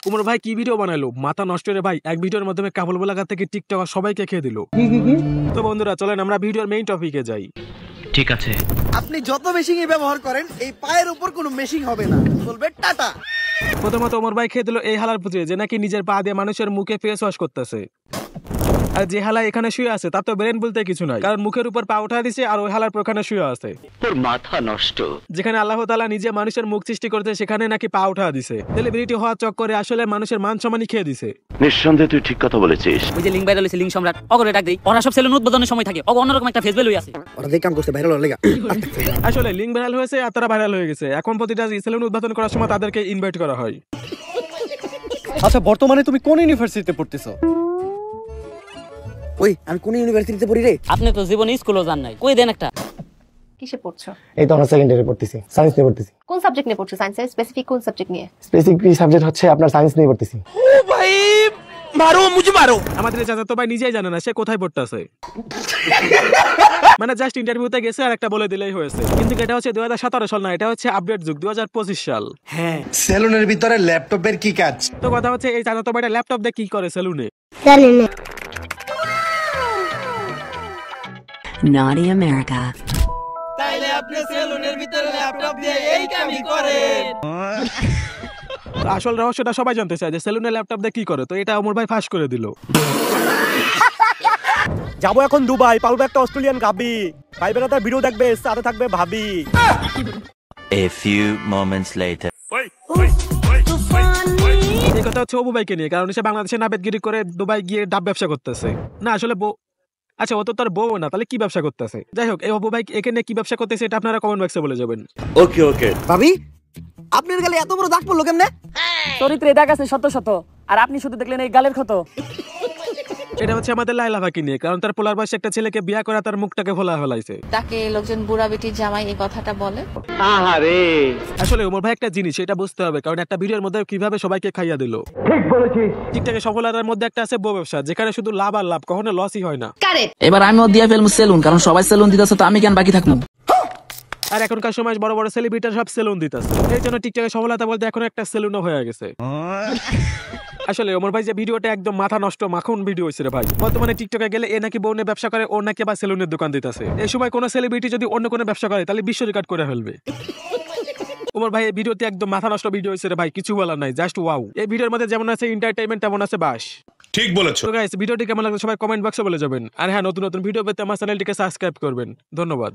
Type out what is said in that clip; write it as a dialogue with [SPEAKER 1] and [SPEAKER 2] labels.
[SPEAKER 1] উমর ভাই কি ভিডিও বানালো, মাথা নষ্ট রে ভাই। এক ভিডিওর মাধ্যমে কাবুল বলাগা থেকে টিকটক সবাইকে খেয়ে দিল। তো বন্ধুরা চলেন আমরা ভিডিওর মেইন টপিকে যাই।
[SPEAKER 2] ঠিক আছে,
[SPEAKER 3] আপনি যত মেশিং ব্যবহার করেন এই পায়ের উপর কোনো মেশিং হবে না, বলবে টাটা।
[SPEAKER 1] প্রথমত ওমর ভাই খেয়ে দিল এই হালার পুজো যে নাকি নিজের পা দিয়ে মানুষের মুখে ফেস ওয়াশ করতেছে। আর যে হালা এখানে শুয়ে আছে তার তো ব্রেন বলতে কিছু নাই, কারণ মুখের উপর পা উঠা দিছে আর ওই হালার প্রখানে শুয়ে আছে।
[SPEAKER 2] তোর মাথা নষ্ট।
[SPEAKER 1] যেখানে আল্লাহ তাআলা নিজে মানুষের মুখ সৃষ্টি করতে সেখানে নাকি পা উঠা দিছে। সেলিব্রিটি হওয়া চক্করে আসলে মানুষের মান সম্মানই খেয়ে দিছে।
[SPEAKER 2] নিঃসন্দেহে তুই ঠিক কথা বলেছিস।
[SPEAKER 4] ওই যে লিঙ্ক ভাইরাল হইছে, লিঙ্ক সম্রাট অগরে ডাক দেই। ওরা সব সেলুন উদ্বোধনের সময় থাকে, অন্যরকম একটা ফেস ভ্যালু আছে।
[SPEAKER 3] ওরা যে কাম করতে ভাইরাল হওয়ার লাগা।
[SPEAKER 1] আসলে লিঙ্ক ভাইরাল হয়েছে আর তারা ভাইরাল হয়ে গেছে। এখন প্রতিটা সেলুন উদ্বোধন করার সময় তাদেরকে ইনভাইট করা হয়।
[SPEAKER 5] আচ্ছা, বর্তমানে তুমি কোন ইউনিভার্সিটিতে পড়তেছো?
[SPEAKER 3] ওই আমি কোন ইউনিভার্সিটিতে পড়ি রে?
[SPEAKER 4] আপনি তো জীবনে স্কুলও যান নাই, কই দেন একটা।
[SPEAKER 6] কিসে পড়ছো?
[SPEAKER 7] এই তো আমরা সেকেন্ড ইয়ারে পড়তেছি, সায়েন্স নিয়ে পড়তেছি।
[SPEAKER 6] কোন সাবজেক্ট নিয়ে পড়ছো? সায়েন্সের স্পেসিফিক কোন সাবজেক্ট নিয়ে?
[SPEAKER 7] স্পেসিফিক সাবজেক্ট হচ্ছে আপনার সায়েন্স নিয়ে পড়তেছি।
[SPEAKER 3] ও ভাই মারো মুঝে মারো।
[SPEAKER 1] আমাদের চাচা তো ভাই নিজেই জানে না সে কোথায় পড়তেছে। মানে জাস্ট ইন্টারভিউতে গেছে আর একটা বলে দিলেই হয়েছে। কিন্তু এটা হচ্ছে 2017 সাল না, এটা হচ্ছে আপডেট যুগ 2025 সাল।
[SPEAKER 3] হ্যাঁ,
[SPEAKER 8] সেলুনের ভিতরে ল্যাপটপের কি কাজ?
[SPEAKER 1] তো কথা হচ্ছে এই চাচা তো ভাইটা ল্যাপটপ দিয়ে কি করে সেলুনে?
[SPEAKER 9] Naughty America.
[SPEAKER 3] তাইলে আপনি সেলুনের ভিতরে ল্যাপটপ দিয়ে এই কামই করেন।
[SPEAKER 1] আসল রহস্যটা সবাই জানতে চায় যে সেলুনে ল্যাপটপ দিয়ে কি করে, তো এটা ওমর ভাই ফাঁস করে দিল।
[SPEAKER 5] যাবো এখন দুবাই, পালবো একটা অস্ট্রেলিয়ান গাবি। ভাই বেড়াতে ভিডিও দেখবে, সাথে থাকবে ভাবি।
[SPEAKER 2] A few moments later.
[SPEAKER 1] এই কথা হচ্ছে অবু ভাইকে নিয়ে, কারণ সে বাংলাদেশে নাবেদগিরি করে দুবাই গিয়ে ডাব ব্যবসা করতেছে। না আসলে আচ্ছা ও তো তার বউ না, তাহলে কি ব্যবসা করতেছে? যাই হোক, এই অবু ভাই এখানে কি ব্যবসা করতেছে এটা আপনারা কমেন্ট বক্সে বলে যাবেন।
[SPEAKER 2] ওকে ওকে।
[SPEAKER 3] ভাবি আপনার গালে এত বড় দাগ পড়লো কেমনে?
[SPEAKER 4] চরিত্রে দাগ আছে শত শত, আর আপনি শুধু দেখলেন এই গালের ক্ষত।
[SPEAKER 1] এটা হচ্ছে আমাদের লাইলা ভাইকে নিয়ে, কারণ তার পোলার বয়সে একটা ছেলেকে বিয়ে করে তার মুখটাকে ফোলা ফেলাইছে।
[SPEAKER 6] তাকে লোকজন বুড়া বেটির জামাই এই কথাটা বলে।
[SPEAKER 2] আহারে,
[SPEAKER 1] আসলে ওমর ভাই একটা জিনিস এটা বুঝতে হবে, কারণ একটা ভিডিওর মধ্যে কিভাবে সবাইকে খাইয়া দিল। ঠিক বলেছিস। টিকটকে সফলতার মধ্যে একটা আছে বউ ব্যবসা, যেখানে শুধু লাভ আর লাভ, কখনো লসই হয় না।
[SPEAKER 4] এবার আমিও দিয়ে ফেলবো সেলুন, কারণ সবাই সেলুন দিতেছে, তো আমি কেন বাকি থাকবো?
[SPEAKER 1] আর এখনকার সময় বড় বড় সেলিব্রিটি সব সেলুন দিতেছে, এই জন্য টিকটকে সফলতা বলতে এখন একটা সেলুনও হয়ে গেছে। আসলে ওমর ভাই যে ভিডিওটা একদম মাথা নষ্ট মাখন ভিডিও হয়েছে রে ভাই। বর্তমানে টিকটকে গেলে এ নাকি বউনে ব্যবসা করে, ও নাকি আবার সেলুনের দোকান দিতেছে। এই সময় কোনো সেলিব্রিটি যদি অন্য কোনো ব্যবসা করে তাহলে বিশ্ব রেকর্ড করে ফেলবে। ওমর ভাই এই ভিডিওতে একদম মাথা নষ্ট ভিডিও হয়েছে রে ভাই, কিছু বলার নাই, জাস্ট ওয়াও। এই ভিডিওর মধ্যে যেমন আছে এন্টারটেইনমেন্ট তেমন আছে বাস।
[SPEAKER 8] ঠিক বলেছো।
[SPEAKER 1] তো গাইস ভিডিওটি কেমন লাগলো সবাই কমেন্ট বক্সে বলে যাবেন। আর হ্যাঁ, নতুন নতুন ভিডিও পেতে আমার চ্যানেলটিকে সাবস্ক্রাইব করবেন। ধন্যবাদ।